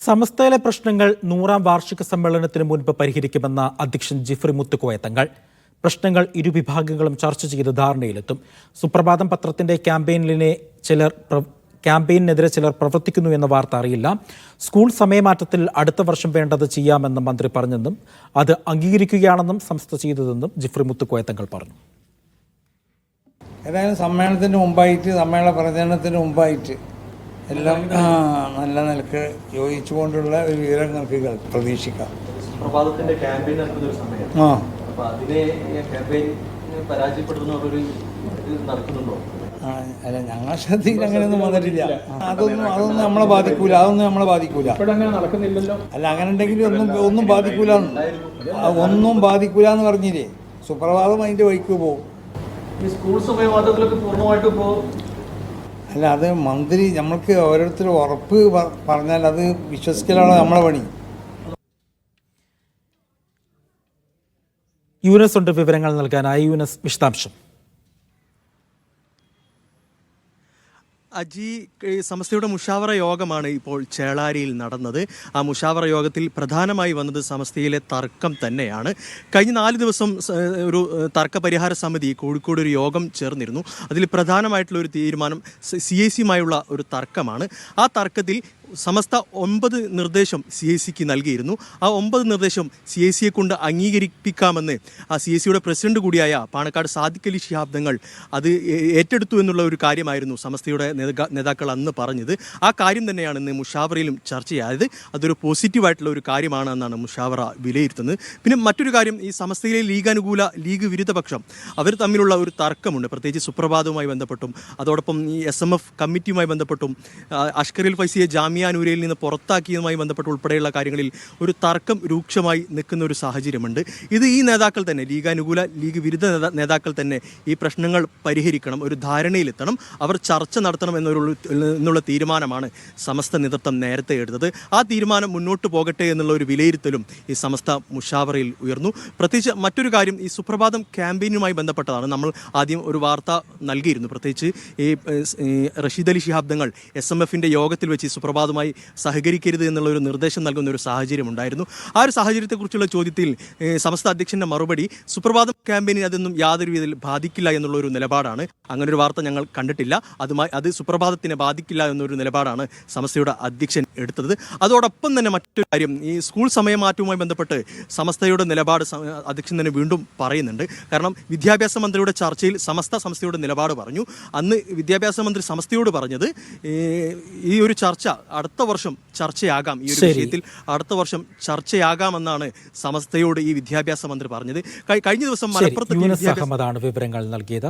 സമസ്തയിലെ പ്രശ്നങ്ങൾ 100ാം വാർഷിക സമ്മേളനത്തിന് മുൻപ് പരിഹരിക്കുമെന്ന അധ്യക്ഷൻ ജിഫ്രി മുത്തുക്കോയ തങ്ങൾ. പ്രശ്നങ്ങൾ ഇരുവിഭാഗങ്ങളും ചർച്ച ചെയ്ത് ധാരണയിലെത്തും. സുപ്രഭാതം പത്രത്തിന്റെ ക്യാമ്പയിനെതിരെ ചിലർ പ്രവർത്തിക്കുന്നു എന്ന വാർത്ത അറിയില്ല. സ്കൂൾ സമയമാറ്റത്തിൽ അടുത്ത വർഷം വേണ്ടത് ചെയ്യാമെന്ന് മന്ത്രി പറഞ്ഞെന്നും അത് അംഗീകരിക്കുകയാണെന്നും സംസ്ഥ ചെയ്തതെന്നും ജിഫ്രി മുത്തുക്കോയ തങ്ങൾ പറഞ്ഞു. ഏതായാലും സമ്മേളനത്തിന് മുമ്പായിട്ട്, സമ്മേളന പ്രചരണത്തിന് മുമ്പായിട്ട് എല്ലാം നല്ല നിലക്ക് യോജിച്ചുകൊണ്ടുള്ള ഒരു വിവരം നമുക്ക് പ്രതീക്ഷിക്കാം. അല്ല, ഞങ്ങളുടെ ശ്രദ്ധയിൽ അങ്ങനെയൊന്നും വന്നിട്ടില്ല. അതൊന്നും നമ്മളെ ബാധിക്കൂല. അല്ല, അങ്ങനെ ഉണ്ടെങ്കിൽ ഒന്നും ബാധിക്കൂല എന്ന് പറഞ്ഞില്ലേ. സുപ്രഭാതം അതിൻ്റെ വഴിക്ക് പോകും. സ്കൂൾ സമയമാറ്റത്തിലൊക്കെ പൂർണ്ണമായിട്ട് അല്ല, അത് മന്ത്രി നമ്മൾക്ക് ഓരോരുത്തർ ഉറപ്പ് പറഞ്ഞാൽ അത് വിശ്വസിക്കലാണ് നമ്മളെ പണി. യൂനസ് ഉണ്ട് വിവരങ്ങൾ നൽകാനായി. യൂനസ്, വിശദാംശം. അജി, സമസ്തയുടെ മുഷാവറ യോഗമാണ് ഇപ്പോൾ ചേളാരിയിൽ നടന്നത്. ആ മുഷാവറ യോഗത്തിൽ പ്രധാനമായി വന്നത് സമസ്തയിലെ തർക്കം തന്നെയാണ്. കഴിഞ്ഞ 4 ദിവസം ഒരു തർക്ക പരിഹാര സമിതി കോഴിക്കോട് ഒരു യോഗം ചേർന്നിരുന്നു. അതിൽ പ്രധാനമായിട്ടുള്ള ഒരു തീരുമാനം CIC-യുമായുള്ള ഒരു തർക്കമാണ്. ആ തർക്കത്തിൽ സമസ്ത 9 നിർദ്ദേശം CIC-ക്ക് നൽകിയിരുന്നു. ആ 9 നിർദ്ദേശം CIC-യെ കൊണ്ട് അംഗീകരിപ്പിക്കാമെന്ന് ആ CIC-യുടെ പ്രസിഡന്റ് കൂടിയായ പാണക്കാട് സാദിഖ് അലി ശിഹാബ് തങ്ങൾ അത് ഏറ്റെടുത്തു എന്നുള്ള ഒരു കാര്യമായിരുന്നു സമസ്തയുടെ നേതാക്കൾ അന്ന് പറഞ്ഞത്. ആ കാര്യം തന്നെയാണ് ഇന്ന് മുഷാവറയിലും ചർച്ചയായത്. അതൊരു പോസിറ്റീവായിട്ടുള്ള ഒരു കാര്യമാണ് എന്നാണ് മുഷാവറ വിലയിരുത്തുന്നത്. പിന്നെ മറ്റൊരു കാര്യം, ഈ സമസ്തയിലെ ലീഗ് അനുകൂല, ലീഗ് വിരുദ്ധ പക്ഷം അവർ തമ്മിലുള്ള ഒരു തർക്കമുണ്ട്. പ്രത്യേകിച്ച് സുപ്രഭാതവുമായി ബന്ധപ്പെട്ടും അതോടൊപ്പം ഈ SMF കമ്മിറ്റിയുമായി ബന്ധപ്പെട്ടും അഷ്കറിൽ ഫൈസിയെ ജാമിയാനൂരയിൽ നിന്ന് പുറത്താക്കിയതുമായി ബന്ധപ്പെട്ട് ഉൾപ്പെടെയുള്ള കാര്യങ്ങളിൽ ഒരു തർക്കം രൂക്ഷമായി നിൽക്കുന്ന ഒരു സാഹചര്യമുണ്ട്. ഇത് ഈ നേതാക്കൾ തന്നെ, ലീഗ് അനുകൂല, ലീഗ് വിരുദ്ധ നേതാക്കൾ തന്നെ ഈ പ്രശ്നങ്ങൾ പരിഹരിക്കണം, ഒരു ധാരണയിലെത്തണം, അവർ ചർച്ച നടത്തണം എന്നുള്ള തീരുമാനമാണ് സമസ്ത നേതൃത്വം നേരത്തെ എടുത്തത്. ആ തീരുമാനം മുന്നോട്ട് പോകട്ടെ എന്നുള്ള ഒരു വിലയിരുത്തലും ഈ സമസ്ത മുഷാവറയിൽ ഉയർന്നു. പ്രത്യേകിച്ച് മറ്റൊരു കാര്യം, ഈ സുപ്രഭാതം ക്യാമ്പയിനുമായി ബന്ധപ്പെട്ടതാണ്. നമ്മൾ ആദ്യം ഒരു വാർത്ത നൽകിയിരുന്നു. പ്രത്യേകിച്ച് ഈ റഷീദ് അലി ശിഹാബ് തങ്ങൾ SMF-ന്റെ യോഗത്തിൽ വെച്ച് സുപ്രഭാതമായി സഹകരിക്കരുത് എന്നുള്ള ഒരു നിർദ്ദേശം നൽകുന്ന ഒരു സാഹചര്യം ഉണ്ടായിരുന്നു. ആ ഒരു സാഹചര്യത്തെക്കുറിച്ചുള്ള ചോദ്യത്തിൽ സമസ്ത അധ്യക്ഷൻ്റെ മറുപടി, സുപ്രഭാതം ക്യാമ്പയിനെ അതൊന്നും യാതൊരു വിധത്തിൽ ബാധിക്കില്ല എന്നുള്ള ഒരു നിലപാടാണ്. അങ്ങനൊരു വാർത്ത ഞങ്ങൾ കണ്ടിട്ടില്ല. അത് സുപ്രഭാതത്തിനെ ബാധിക്കില്ല എന്നൊരു നിലപാടാണ് സമസ്തയുടെ അധ്യക്ഷൻ എടുത്തത്. അതോടൊപ്പം തന്നെ മറ്റൊരു കാര്യം, ഈ സ്കൂൾ സമയമാറ്റവുമായി ബന്ധപ്പെട്ട് സമസ്തയുടെ നിലപാട് അധ്യക്ഷൻ തന്നെ വീണ്ടും പറയുന്നുണ്ട്. കാരണം വിദ്യാഭ്യാസ മന്ത്രിയുടെ ചർച്ചയിൽ സമസ്തയുടെ നിലപാട് പറഞ്ഞു. അന്ന് വിദ്യാഭ്യാസ മന്ത്രി സമസ്തയോട് പറഞ്ഞത് ഈ ഒരു ചർച്ച അടുത്ത വർഷം ചർച്ചയാകാം, ഈ ഒരു വിഷയത്തിൽ അടുത്ത വർഷം ചർച്ചയാകാമെന്നാണ് സമസ്തയോട് ഈ വിദ്യാഭ്യാസ മന്ത്രി പറഞ്ഞത്. കഴിഞ്ഞ ദിവസം മലപ്പുറത്ത് വിവരങ്ങൾ നൽകിയത്.